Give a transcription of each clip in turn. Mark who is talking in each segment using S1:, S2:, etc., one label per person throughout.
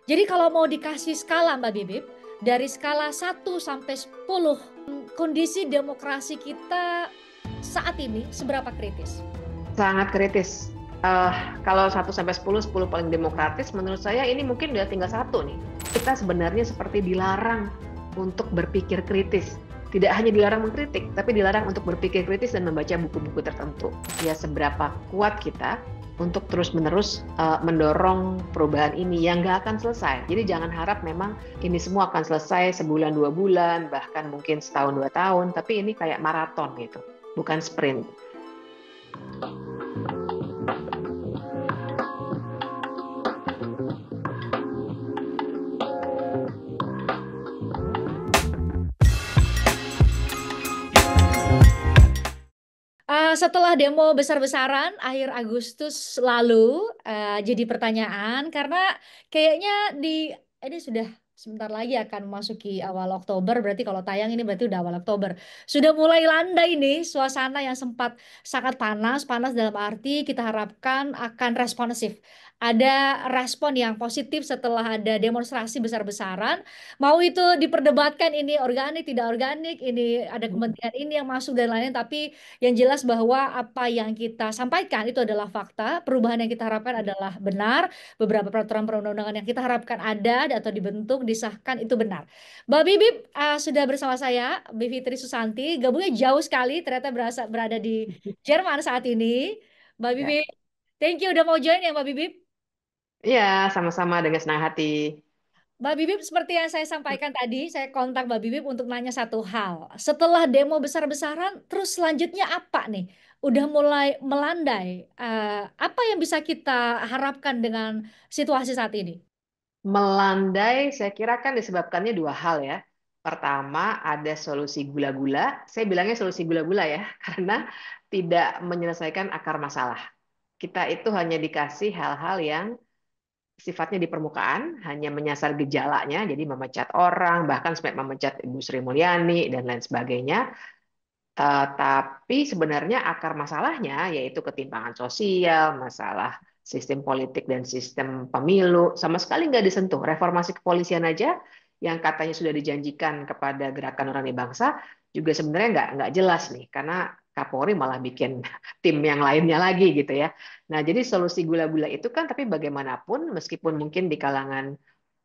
S1: Jadi kalau mau dikasih skala Mbak Bibip, dari skala 1 sampai 10, kondisi demokrasi kita saat ini seberapa kritis?
S2: Sangat kritis. Eh, Kalau 1 sampai 10, 10 paling demokratis, menurut saya ini mungkin udah tinggal satu nih. Kita sebenarnya seperti dilarang untuk berpikir kritis. Tidak hanya dilarang mengkritik, tapi dilarang untuk berpikir kritis dan membaca buku-buku tertentu. Ya seberapa kuat kita untuk terus-menerus mendorong perubahan ini yang nggak akan selesai. Jadi jangan harap memang ini semua akan selesai sebulan, 2 bulan, bahkan mungkin setahun, 2 tahun. Tapi ini kayak maraton gitu, bukan sprint.
S1: Setelah demo besar-besaran akhir Agustus lalu, jadi pertanyaan karena kayaknya ini sudah sebentar lagi akan memasuki awal Oktober, berarti kalau tayang ini berarti udah awal Oktober. Sudah mulai landai nih suasana yang sempat sangat panas, panas dalam arti kita harapkan akan responsif. Ada respon yang positif setelah ada demonstrasi besar-besaran. Mau itu diperdebatkan ini organik, tidak organik, ini ada kementerian ini yang masuk dan lain-lain, tapi yang jelas bahwa apa yang kita sampaikan itu adalah fakta, perubahan yang kita harapkan adalah benar, beberapa peraturan perundang-undangan yang kita harapkan ada atau dibentuk, disahkan itu benar. Mbak Bibip sudah bersama saya, Bivitri Susanti, gabungnya jauh sekali, ternyata berada di Jerman saat ini. Mbak
S2: Ya.
S1: Bibip, thank you udah mau join ya Mbak Bibip.
S2: Iya, sama-sama dengan senang hati.
S1: Mbak Bibip, seperti yang saya sampaikan tadi, saya kontak Mbak Bibip untuk nanya satu hal. Setelah demo besar-besaran, terus selanjutnya apa nih? Udah mulai melandai. Apa yang bisa kita harapkan dengan situasi saat ini?
S2: Melandai, saya kira kan disebabkannya dua hal ya. Pertama, ada solusi gula-gula. Saya bilangnya solusi gula-gula ya, karena tidak menyelesaikan akar masalah. Kita itu hanya dikasih hal-hal yang sifatnya di permukaan, hanya menyasar gejalanya, jadi memecat orang, bahkan sampai memecat Ibu Sri Mulyani, dan lain sebagainya. Tapi sebenarnya akar masalahnya yaitu ketimpangan sosial, masalah sistem politik dan sistem pemilu sama sekali nggak disentuh. Reformasi kepolisian aja yang katanya sudah dijanjikan kepada Gerakan Nurani Bangsa juga sebenarnya nggak jelas nih karena Kapolri malah bikin tim yang lainnya lagi gitu ya. Nah jadi solusi gula-gula itu kan tapi bagaimanapun meskipun mungkin di kalangan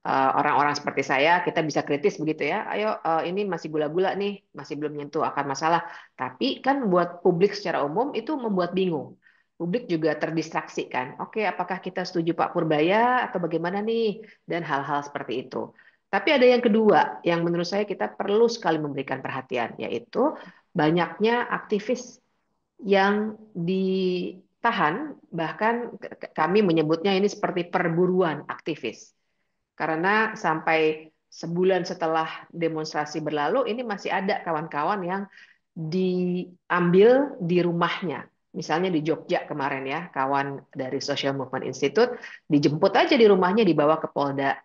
S2: orang-orang seperti saya, kita bisa kritis begitu ya. Ayo, ini masih gula-gula nih, masih belum menyentuh akar masalah. Tapi kan buat publik secara umum itu membuat bingung. Publik juga terdistraksi kan. Oke, apakah kita setuju Pak Purbaya atau bagaimana nih? Dan hal-hal seperti itu. Tapi ada yang kedua, yang menurut saya kita perlu sekali memberikan perhatian, yaitu banyaknya aktivis yang ditahan, bahkan kami menyebutnya ini seperti perburuan aktivis. Karena sampai sebulan setelah demonstrasi berlalu, ini masih ada kawan-kawan yang diambil di rumahnya. Misalnya di Jogja kemarin ya, kawan dari Social Movement Institute dijemput aja di rumahnya, dibawa ke Polda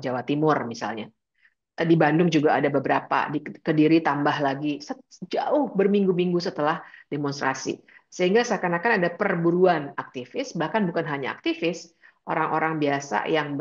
S2: Jawa Timur misalnya. Di Bandung juga ada beberapa, di Kediri tambah lagi, jauh berminggu-minggu setelah demonstrasi. Sehingga seakan-akan ada perburuan aktivis, bahkan bukan hanya aktivis, orang-orang biasa yang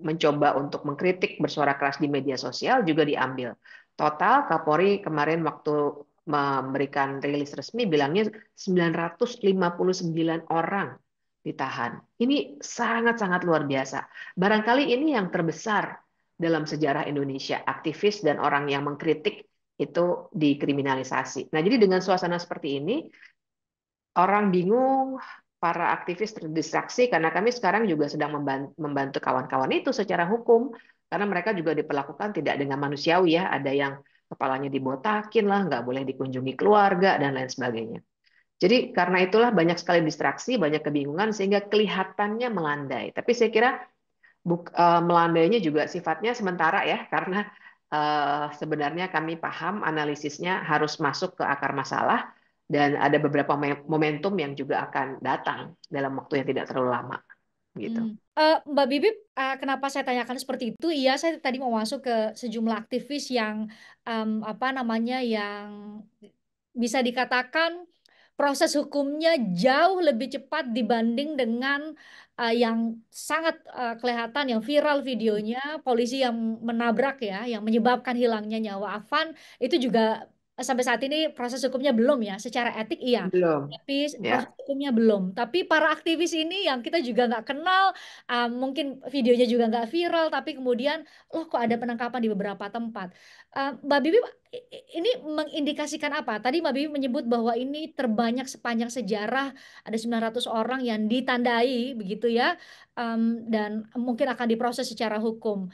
S2: mencoba untuk mengkritik, bersuara keras di media sosial juga diambil. Total Kapolri kemarin waktu memberikan rilis resmi bilangnya 959 orang ditahan. Ini sangat-sangat luar biasa. Barangkali ini yang terbesar dalam sejarah Indonesia, aktivis dan orang yang mengkritik itu dikriminalisasi. Nah, jadi dengan suasana seperti ini, orang bingung, para aktivis terdistraksi karena kami sekarang juga sedang membantu kawan-kawan itu secara hukum karena mereka juga diperlakukan tidak dengan manusiawi ya, ada yang kepalanya dibotakin lah, nggak boleh dikunjungi keluarga dan lain sebagainya. Jadi karena itulah banyak sekali distraksi, banyak kebingungan sehingga kelihatannya melandai. Tapi saya kira melandainya juga sifatnya sementara ya, karena sebenarnya kami paham analisisnya harus masuk ke akar masalah dan ada beberapa momentum yang juga akan datang dalam waktu yang tidak terlalu lama gitu.
S1: Mbak Bibip, kenapa saya tanyakan seperti itu? Iya, saya tadi mau masuk ke sejumlah aktivis yang apa namanya yang bisa dikatakan proses hukumnya jauh lebih cepat dibanding dengan yang sangat kelihatan yang viral videonya polisi yang menabrak ya, yang menyebabkan hilangnya nyawa Afan itu juga sampai saat ini proses hukumnya belum ya. Secara etik iya,
S2: Belum.
S1: tapi proses
S2: Ya.
S1: hukumnya belum. Tapi para aktivis ini yang kita juga nggak kenal, mungkin videonya juga nggak viral, tapi kemudian loh kok ada penangkapan di beberapa tempat. Mbak Bibi, ini mengindikasikan apa? Tadi Mbak Bibi menyebut bahwa ini terbanyak sepanjang sejarah, ada 900 orang yang ditandai begitu ya, dan mungkin akan diproses secara hukum.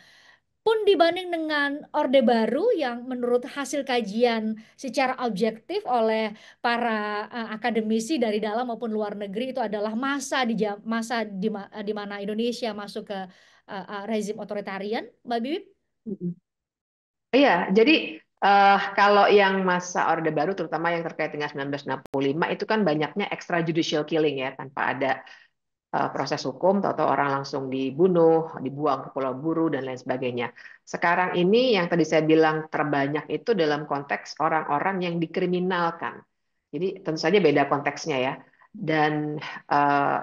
S1: Pun dibanding dengan Orde Baru yang menurut hasil kajian secara objektif oleh para akademisi dari dalam maupun luar negeri itu adalah masa di mana Indonesia masuk ke rezim otoritarian, Mbak Bibi.
S2: Mm-mm. Iya, jadi kalau yang masa Orde Baru, terutama yang terkait dengan 1965, itu kan banyaknya extrajudicial killing ya, tanpa ada proses hukum, tahu-tahu orang langsung dibunuh, dibuang ke Pulau Buru, dan lain sebagainya. Sekarang ini yang tadi saya bilang terbanyak itu dalam konteks orang-orang yang dikriminalkan. Jadi tentu saja beda konteksnya ya. Dan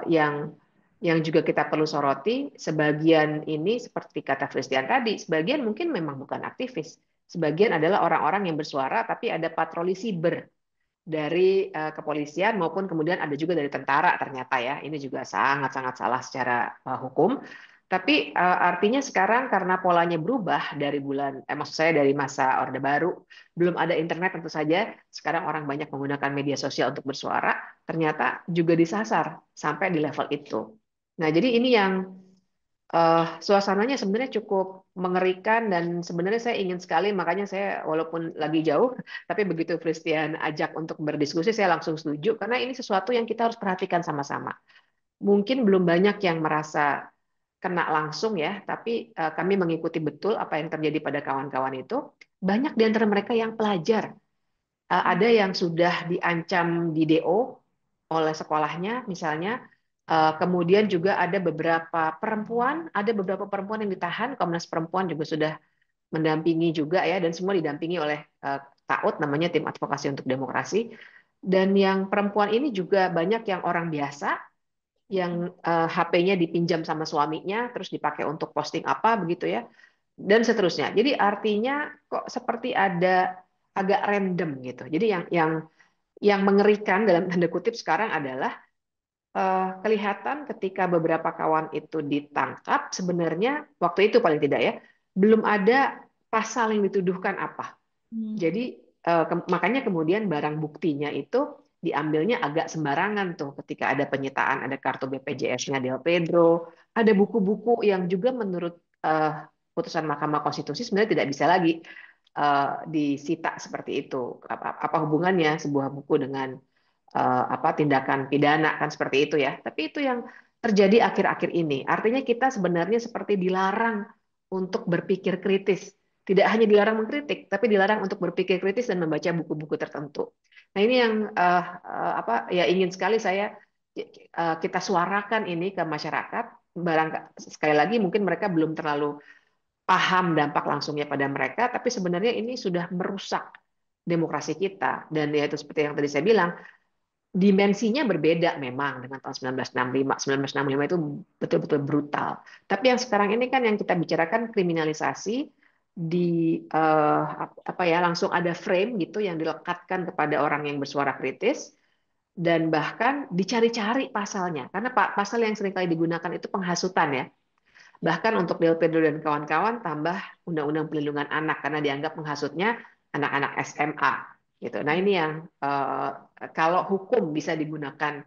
S2: yang juga kita perlu soroti, sebagian ini seperti kata Christian tadi, sebagian mungkin memang bukan aktivis. Sebagian adalah orang-orang yang bersuara, tapi ada patroli siber dari kepolisian maupun kemudian ada juga dari tentara ternyata ya. Ini juga sangat-sangat salah secara hukum. Tapi artinya sekarang karena polanya berubah dari maksud saya dari masa Orde Baru, belum ada internet tentu saja. Sekarang orang banyak menggunakan media sosial untuk bersuara, ternyata juga disasar sampai di level itu. Nah, jadi ini yang suasananya sebenarnya cukup mengerikan dan sebenarnya saya ingin sekali, makanya saya walaupun lagi jauh tapi begitu Christian ajak untuk berdiskusi saya langsung setuju karena ini sesuatu yang kita harus perhatikan sama-sama. Mungkin belum banyak yang merasa kena langsung ya, tapi kami mengikuti betul apa yang terjadi pada kawan-kawan itu. Banyak di antara mereka yang pelajar. Ada yang sudah diancam di DO oleh sekolahnya misalnya. Kemudian juga ada beberapa perempuan yang ditahan. Komnas Perempuan juga sudah mendampingi juga ya, dan semua didampingi oleh TAUD, namanya Tim Advokasi untuk Demokrasi. Dan yang perempuan ini juga banyak yang orang biasa, yang HP-nya dipinjam sama suaminya, terus dipakai untuk posting apa begitu ya, dan seterusnya. Jadi artinya kok seperti ada agak random gitu. Jadi yang mengerikan dalam tanda kutip sekarang adalah kelihatan ketika beberapa kawan itu ditangkap, sebenarnya waktu itu paling tidak ya, belum ada pasal yang dituduhkan apa.
S1: Hmm.
S2: Jadi makanya kemudian barang buktinya itu diambilnya agak sembarangan tuh ketika ada penyitaan, ada kartu BPJS-nya Del Pedro, ada buku-buku yang juga menurut eh, putusan Mahkamah Konstitusi sebenarnya tidak bisa lagi disita seperti itu. Apa hubungannya sebuah buku dengan apa tindakan pidana kan seperti itu ya. Tapi itu yang terjadi akhir-akhir ini. Artinya kita sebenarnya seperti dilarang untuk berpikir kritis. Tidak hanya dilarang mengkritik, tapi dilarang untuk berpikir kritis dan membaca buku-buku tertentu. Nah, ini yang apa ya ingin sekali saya kita suarakan ini ke masyarakat. Barang sekali lagi mungkin mereka belum terlalu paham dampak langsungnya pada mereka, tapi sebenarnya ini sudah merusak demokrasi kita. Dan ya itu seperti yang tadi saya bilang, dimensinya berbeda memang dengan tahun 1965. 1965 itu betul-betul brutal. Tapi yang sekarang ini kan yang kita bicarakan kriminalisasi di apa ya langsung ada frame gitu yang dilekatkan kepada orang yang bersuara kritis dan bahkan dicari-cari pasalnya karena pasal yang seringkali digunakan itu penghasutan ya. Bahkan untuk Del Pedro dan kawan-kawan tambah Undang-Undang Perlindungan Anak karena dianggap menghasutnya anak-anak SMA gitu. Nah, ini yang kalau hukum bisa digunakan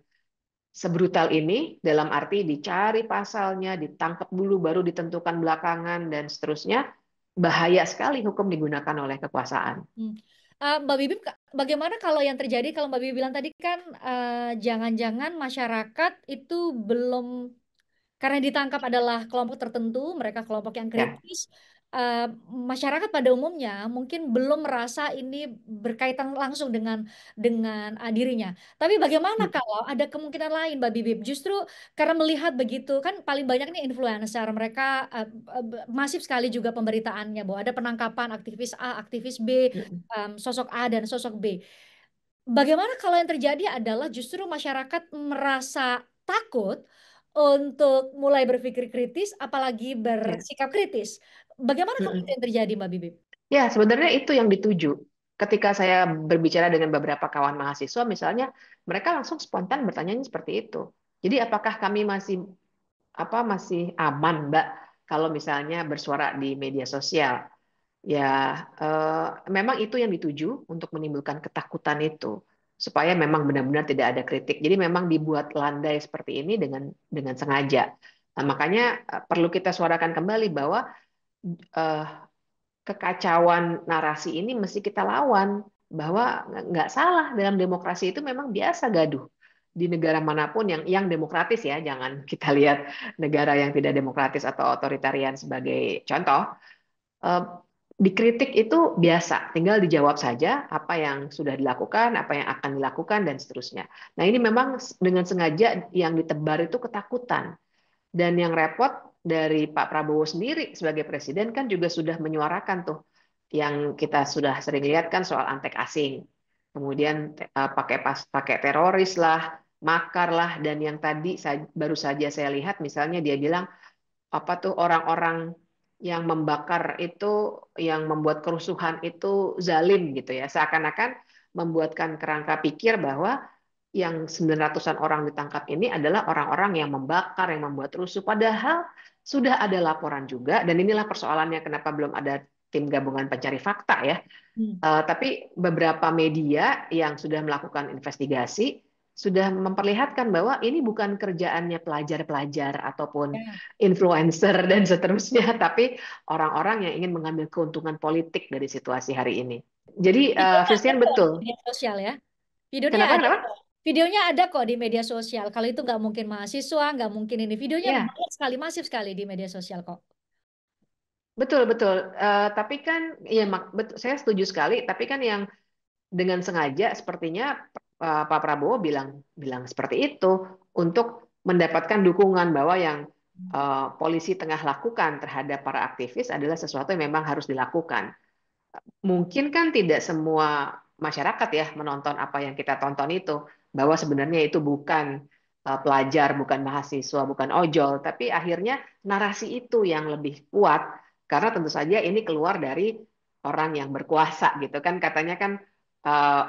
S2: sebrutal ini dalam arti dicari pasalnya, ditangkap dulu baru ditentukan belakangan dan seterusnya, bahaya sekali hukum digunakan oleh kekuasaan.
S1: Hmm. Mbak Bibi, bagaimana kalau yang terjadi kalau Mbak Bibi bilang tadi kan jangan-jangan masyarakat itu belum karena ditangkap adalah kelompok tertentu, mereka kelompok yang
S2: Ya.
S1: kritis. eh, Masyarakat pada umumnya mungkin belum merasa ini berkaitan langsung dengan dirinya. Tapi bagaimana kalau ada kemungkinan lain, Mbak Bibip? Justru karena melihat begitu kan paling banyak nih influencer, mereka masif sekali juga pemberitaannya bahwa ada penangkapan aktivis A, aktivis B, sosok A dan sosok B. bagaimana kalau yang terjadi adalah justru masyarakat merasa takut untuk mulai berpikir kritis, apalagi
S2: Ya.
S1: bersikap kritis. Bagaimana kalau itu
S2: Mm-mm.
S1: yang terjadi, Mbak Bibip?
S2: Ya, sebenarnya itu yang dituju. Ketika saya berbicara dengan beberapa kawan mahasiswa, misalnya, mereka langsung spontan bertanya seperti itu. Jadi, apakah kami masih aman, Mbak, kalau misalnya bersuara di media sosial? Ya, memang itu yang dituju untuk menimbulkan ketakutan itu, supaya memang benar-benar tidak ada kritik. Jadi memang dibuat landai seperti ini dengan sengaja. Nah, makanya perlu kita suarakan kembali bahwa eh, kekacauan narasi ini mesti kita lawan, bahwa nggak salah, dalam demokrasi itu memang biasa gaduh di negara manapun yang demokratis, ya, jangan kita lihat negara yang tidak demokratis atau otoritarian sebagai contoh. Eh, Dikritik itu biasa, tinggal dijawab saja apa yang sudah dilakukan, apa yang akan dilakukan, dan seterusnya. Nah, ini memang dengan sengaja yang ditebar itu ketakutan. Dan yang repot dari Pak Prabowo sendiri sebagai presiden kan juga sudah menyuarakan tuh yang kita sudah sering lihat kan soal antek asing. Kemudian pakai teroris lah, makar lah, dan yang tadi baru saja saya lihat misalnya dia bilang apa tuh orang-orang yang membakar itu, yang membuat kerusuhan itu zalim gitu ya. Seakan-akan membuatkan kerangka pikir bahwa yang 900-an orang ditangkap ini adalah orang-orang yang membakar, yang membuat rusuh. Padahal sudah ada laporan juga, dan inilah persoalannya kenapa belum ada tim gabungan pencari fakta ya.
S1: Hmm.
S2: Tapi beberapa media yang sudah melakukan investigasi sudah memperlihatkan bahwa ini bukan kerjaannya pelajar-pelajar ataupun
S1: Ya.
S2: influencer dan seterusnya, tapi orang-orang yang ingin mengambil keuntungan politik dari situasi hari ini. Jadi,
S1: Videonya ada
S2: Christian
S1: kok di
S2: betul.
S1: media sosial ya. Videonya
S2: Kenapa?
S1: ada
S2: Kenapa?
S1: kok. Videonya ada kok di media sosial. Kalau itu nggak mungkin mahasiswa, nggak mungkin ini. Videonya
S2: Ya,
S1: banyak sekali, masif sekali di media sosial kok.
S2: betul betul. Tapi kan, ya, saya setuju sekali. Tapi kan yang dengan sengaja sepertinya Pak Prabowo bilang bilang seperti itu untuk mendapatkan dukungan bahwa yang polisi tengah lakukan terhadap para aktivis adalah sesuatu yang memang harus dilakukan. Mungkin kan tidak semua masyarakat ya menonton apa yang kita tonton itu, bahwa sebenarnya itu bukan pelajar, bukan mahasiswa, bukan ojol, tapi akhirnya narasi itu yang lebih kuat, karena tentu saja ini keluar dari orang yang berkuasa gitu kan, katanya kan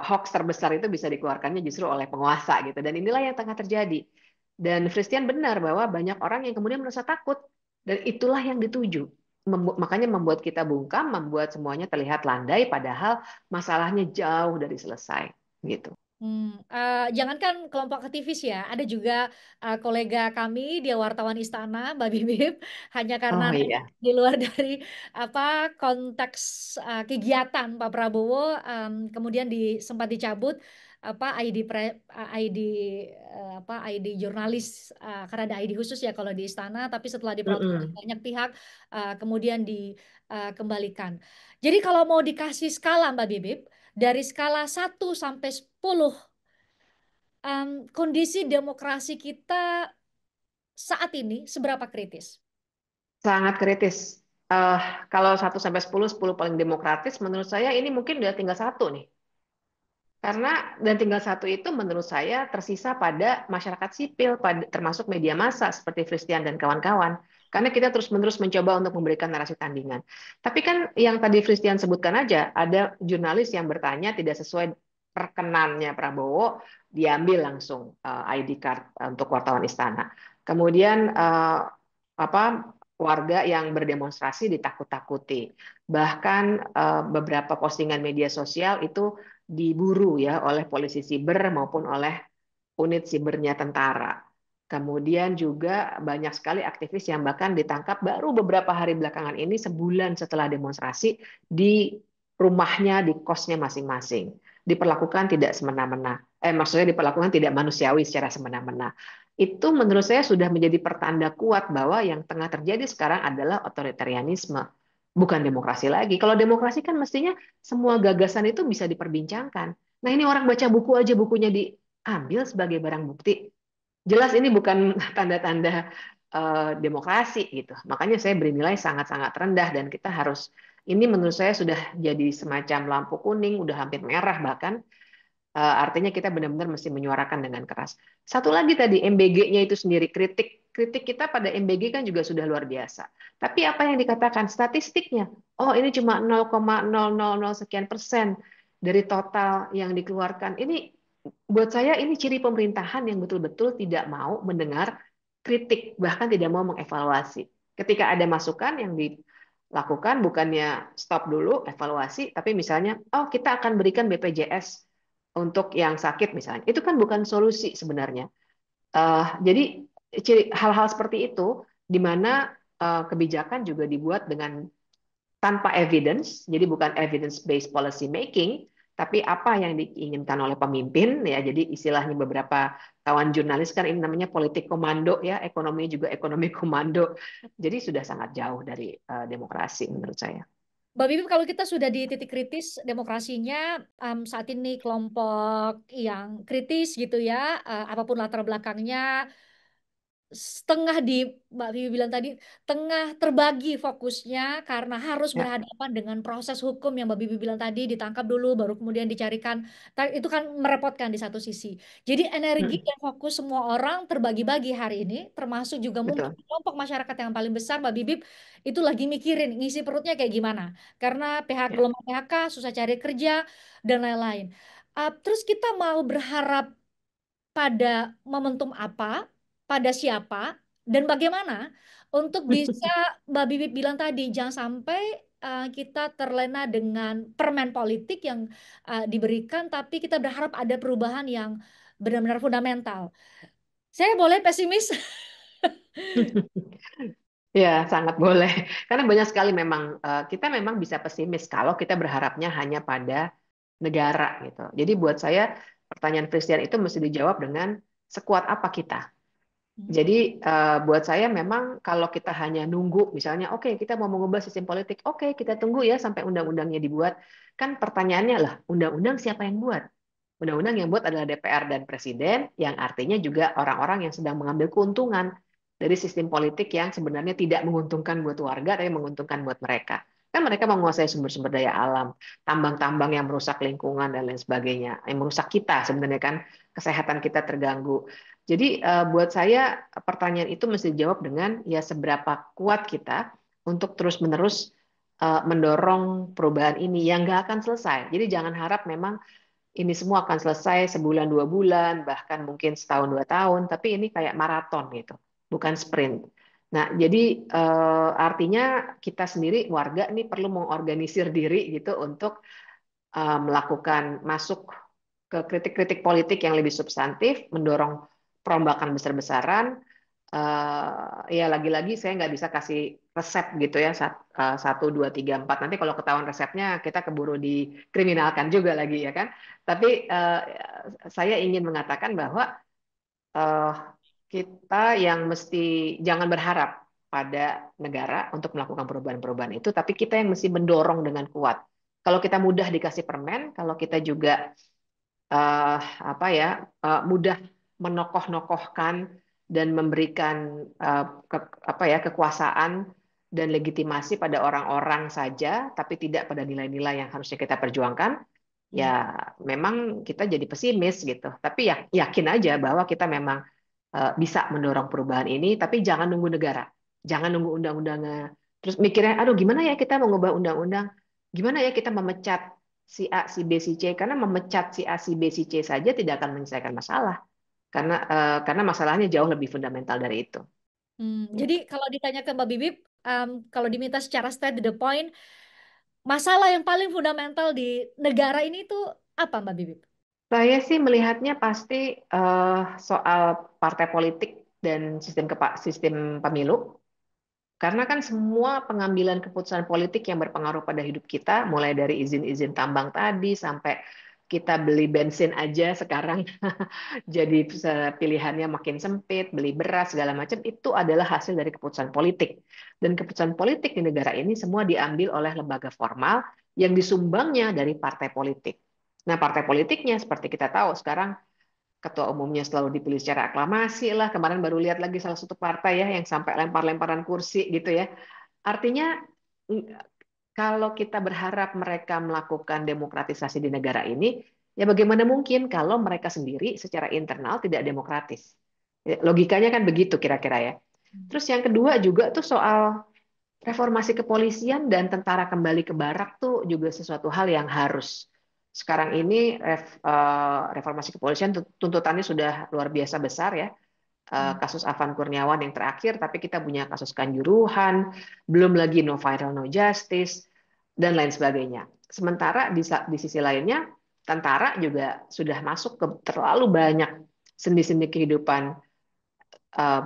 S2: hoax terbesar itu bisa dikeluarkannya justru oleh penguasa gitu, dan inilah yang tengah terjadi. Dan Christian benar bahwa banyak orang yang kemudian merasa takut, dan itulah yang dituju. Makanya membuat kita bungkam, membuat semuanya terlihat landai, padahal masalahnya jauh dari selesai, gitu.
S1: Jangankan kelompok aktivis ya, ada juga kolega kami, dia wartawan istana, Mbak Bibip, hanya karena
S2: Oh iya.
S1: di luar dari apa konteks kegiatan Pak Prabowo, kemudian sempat dicabut apa ID ID jurnalis, karena ada ID khusus ya kalau di istana, tapi setelah diprotes
S2: Mm-mm.
S1: banyak pihak, kemudian dikembalikan. Jadi kalau mau dikasih skala Mbak Bibip, dari skala 1 sampai 10, kondisi demokrasi kita saat ini seberapa kritis?
S2: Sangat kritis. Eh, Kalau 1 sampai 10, 10 paling demokratis, menurut saya ini mungkin udah tinggal satu nih. Karena dan tinggal satu itu menurut saya tersisa pada masyarakat sipil, termasuk media massa seperti Christian dan kawan-kawan. Karena kita terus-menerus mencoba untuk memberikan narasi tandingan. Tapi kan yang tadi Christian sebutkan aja, ada jurnalis yang bertanya tidak sesuai perkenannya Prabowo, diambil langsung ID card untuk wartawan istana. Kemudian apa warga yang berdemonstrasi ditakut-takuti. Bahkan beberapa postingan media sosial itu diburu ya oleh polisi siber maupun oleh unit sibernya tentara. Kemudian juga banyak sekali aktivis yang bahkan ditangkap baru beberapa hari belakangan ini, sebulan setelah demonstrasi, di rumahnya, di kosnya masing-masing. Diperlakukan tidak semena-mena. Maksudnya diperlakukan tidak manusiawi secara semena-mena. Itu menurut saya sudah menjadi pertanda kuat bahwa yang tengah terjadi sekarang adalah otoritarianisme, bukan demokrasi lagi. Kalau demokrasi kan mestinya semua gagasan itu bisa diperbincangkan. Nah, ini orang baca buku aja, bukunya diambil sebagai barang bukti. Jelas ini bukan tanda-tanda demokrasi gitu. Makanya saya beri nilai sangat-sangat rendah, dan kita harus, ini menurut saya sudah jadi semacam lampu kuning, udah hampir merah bahkan, Artinya kita benar-benar mesti menyuarakan dengan keras. Satu lagi tadi MBG-nya itu sendiri, kritik kita pada MBG kan juga sudah luar biasa. Tapi apa yang dikatakan statistiknya? Oh, ini cuma 0,000 sekian persen dari total yang dikeluarkan. Ini buat saya ini ciri pemerintahan yang betul-betul tidak mau mendengar kritik, bahkan tidak mau mengevaluasi. Ketika ada masukan yang dilakukan, bukannya stop dulu evaluasi, tapi misalnya, oh kita akan berikan BPJS untuk yang sakit misalnya. Itu kan bukan solusi sebenarnya. Jadi hal-hal seperti itu di mana kebijakan juga dibuat dengan tanpa evidence, jadi bukan evidence based policy making, tapi apa yang diinginkan oleh pemimpin ya. Jadi istilahnya beberapa kawan jurnalis kan ini namanya politik komando ya, ekonomi juga ekonomi komando. Jadi sudah sangat jauh dari demokrasi menurut saya.
S1: Mbak Bibip, kalau kita sudah di titik kritis demokrasinya, saat ini kelompok yang kritis gitu ya, apapun latar belakangnya, setengah di Mbak Vivi bilang tadi, tengah terbagi fokusnya karena harus
S2: Ya.
S1: berhadapan dengan proses hukum yang Mbak Vivi bilang tadi, ditangkap dulu baru kemudian dicarikan. Itu kan merepotkan di satu sisi. Jadi energi
S2: Hmm,
S1: dan fokus semua orang terbagi-bagi hari ini, termasuk juga mungkin
S2: betul.
S1: kelompok masyarakat yang paling besar Mbak Bibip itu lagi mikirin ngisi perutnya kayak gimana, karena PHK,
S2: Ya.
S1: gelombang PHK, susah cari kerja dan lain-lain. Terus kita mau berharap pada momentum apa, pada siapa, dan bagaimana untuk bisa Mbak Bibip bilang tadi, jangan sampai kita terlena dengan permen politik yang diberikan, tapi kita berharap ada perubahan yang benar-benar fundamental. Saya boleh pesimis?
S2: Ya, sangat boleh. Karena banyak sekali memang kita memang bisa pesimis kalau kita berharapnya hanya pada negara gitu. Jadi buat saya pertanyaan Christian itu mesti dijawab dengan sekuat apa kita. Jadi buat saya memang kalau kita hanya nunggu, misalnya, oke kita mau mengubah sistem politik, oke kita tunggu ya sampai undang-undangnya dibuat. Kan pertanyaannya lah, undang-undang siapa yang buat? Undang-undang yang buat adalah DPR dan Presiden, yang artinya juga orang-orang yang sedang mengambil keuntungan dari sistem politik yang sebenarnya tidak menguntungkan buat warga, tapi menguntungkan buat mereka. Kan mereka menguasai sumber-sumber daya alam, tambang-tambang yang merusak lingkungan dan lain sebagainya, yang merusak kita sebenarnya kan, kesehatan kita terganggu. Jadi buat saya pertanyaan itu mesti dijawab dengan ya seberapa kuat kita untuk terus-menerus mendorong perubahan ini yang nggak akan selesai. Jadi jangan harap memang ini semua akan selesai sebulan 2 bulan, bahkan mungkin setahun 2 tahun, tapi ini kayak maraton gitu, bukan sprint. Nah, jadi artinya kita sendiri warga ini perlu mengorganisir diri gitu untuk melakukan masuk ke kritik-kritik politik yang lebih substantif, mendorong perombakan besar-besaran. Ya lagi-lagi saya nggak bisa kasih resep gitu ya, 1, 2, 3, 4. Nanti kalau ketahuan resepnya kita keburu dikriminalkan juga lagi ya kan. Tapi saya ingin mengatakan bahwa eh, kita yang mesti jangan berharap pada negara untuk melakukan perubahan-perubahan itu, tapi kita yang mesti mendorong dengan kuat. Kalau kita mudah dikasih permen, kalau kita juga eh, apa ya mudah menokoh-nokohkan dan memberikan apa ya kekuasaan dan legitimasi pada orang-orang saja, tapi tidak pada nilai-nilai yang harusnya kita perjuangkan, ya memang kita jadi pesimis gitu. Tapi ya yakin aja bahwa kita memang bisa mendorong perubahan ini, tapi jangan nunggu negara, jangan nunggu undang-undangnya. Terus mikirnya, aduh gimana ya kita mau ngubah undang-undang, gimana ya kita memecat si A, si B, si C, karena memecat si A, si B, si C saja tidak akan menyelesaikan masalah, karena masalahnya jauh lebih fundamental dari itu.
S1: Jadi
S2: Gitu.
S1: kalau ditanya ke Mbak Bibip, kalau diminta secara straight to the point, masalah yang paling fundamental di negara ini tuh apa Mbak Bibip?
S2: Saya sih melihatnya pasti soal partai politik dan sistem pemilu. Karena kan semua pengambilan keputusan politik yang berpengaruh pada hidup kita, mulai dari izin-izin tambang tadi sampai kita beli bensin aja sekarang jadi pilihannya makin sempit, beli beras segala macam itu adalah hasil dari keputusan politik. Dan keputusan politik di negara ini semua diambil oleh lembaga formal yang disumbangnya dari partai politik. Nah, partai politiknya seperti kita tahu sekarang ketua umumnya selalu dipilih secara aklamasi lah. Kemarin baru lihat lagi salah satu partai ya yang sampai lempar-lemparan kursi gitu ya. Artinya kalau kita berharap mereka melakukan demokratisasi di negara ini, Ya bagaimana mungkin kalau mereka sendiri secara internal tidak demokratis? Ya, logikanya kan begitu kira-kira ya. Terus yang kedua juga tuh soal reformasi kepolisian dan tentara kembali ke barak tuh juga sesuatu hal yang harus. Sekarang ini reformasi kepolisian tuntutannya sudah luar biasa besar ya. Kasus Afan Kurniawan yang terakhir, tapi kita punya kasus Kanjuruhan, belum lagi no viral no justice, dan lain sebagainya. Sementara di sisi lainnya, tentara juga sudah masuk ke terlalu banyak sendi-sendi kehidupan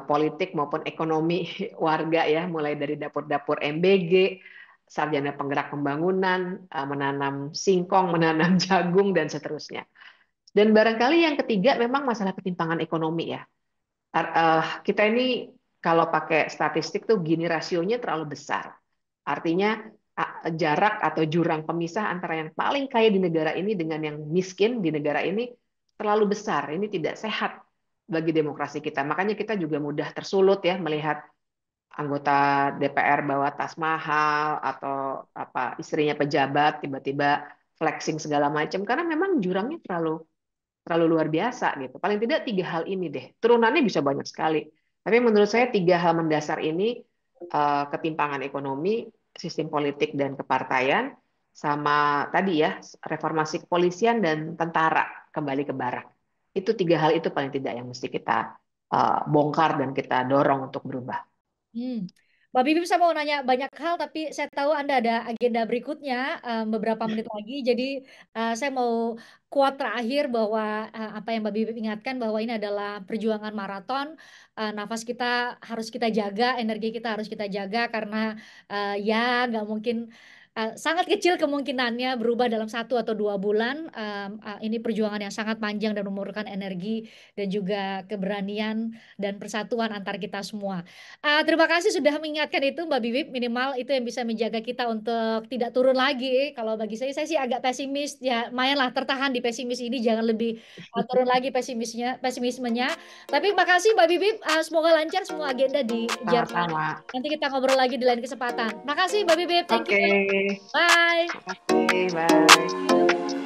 S2: politik maupun ekonomi warga ya, mulai dari dapur-dapur MBG, sarjana penggerak pembangunan, menanam singkong, menanam jagung, dan seterusnya. Dan barangkali yang ketiga memang masalah ketimpangan ekonomi ya. Kita ini kalau pakai statistik tuh gini rasionya terlalu besar. Artinya jarak atau jurang pemisah antara yang paling kaya di negara ini dengan yang miskin di negara ini terlalu besar. Ini tidak sehat bagi demokrasi kita. Makanya kita juga mudah tersulut ya melihat anggota DPR bawa tas mahal atau apa istrinya pejabat tiba-tiba flexing segala macam karena memang jurangnya terlalu luar biasa gitu. Paling tidak tiga hal ini deh. Turunannya bisa banyak sekali. Tapi menurut saya tiga hal mendasar ini ketimpangan ekonomi, sistem politik dan kepartaian, sama tadi ya reformasi kepolisian dan tentara kembali ke barak. Itu tiga hal itu paling tidak yang mesti kita bongkar dan kita dorong untuk berubah.
S1: Hmm. Mbak Bibip, saya mau nanya banyak hal, tapi saya tahu Anda ada agenda berikutnya beberapa menit lagi. Jadi saya mau kuat terakhir bahwa apa yang Mbak Bibip ingatkan bahwa ini adalah perjuangan maraton. Nafas kita harus kita jaga, energi kita harus kita jaga karena ya nggak mungkin. Sangat kecil kemungkinannya berubah dalam 1 atau 2 bulan. Ini perjuangan yang sangat panjang dan memerlukan energi dan juga keberanian dan persatuan antar kita semua. Terima kasih sudah mengingatkan itu Mbak Bibip, minimal itu yang bisa menjaga kita untuk tidak turun lagi. Kalau bagi saya sih agak pesimis, ya lumayanlah tertahan di pesimis ini, jangan lebih turun lagi pesimismenya. Tapi makasih Mbak Bibip, semoga lancar semua agenda di Jerman.
S2: Sama-sama.
S1: Nanti kita ngobrol lagi di lain kesempatan. Makasih Mbak Bibip, thank you.
S2: Oke,
S1: Bye.
S2: makasih. Bye.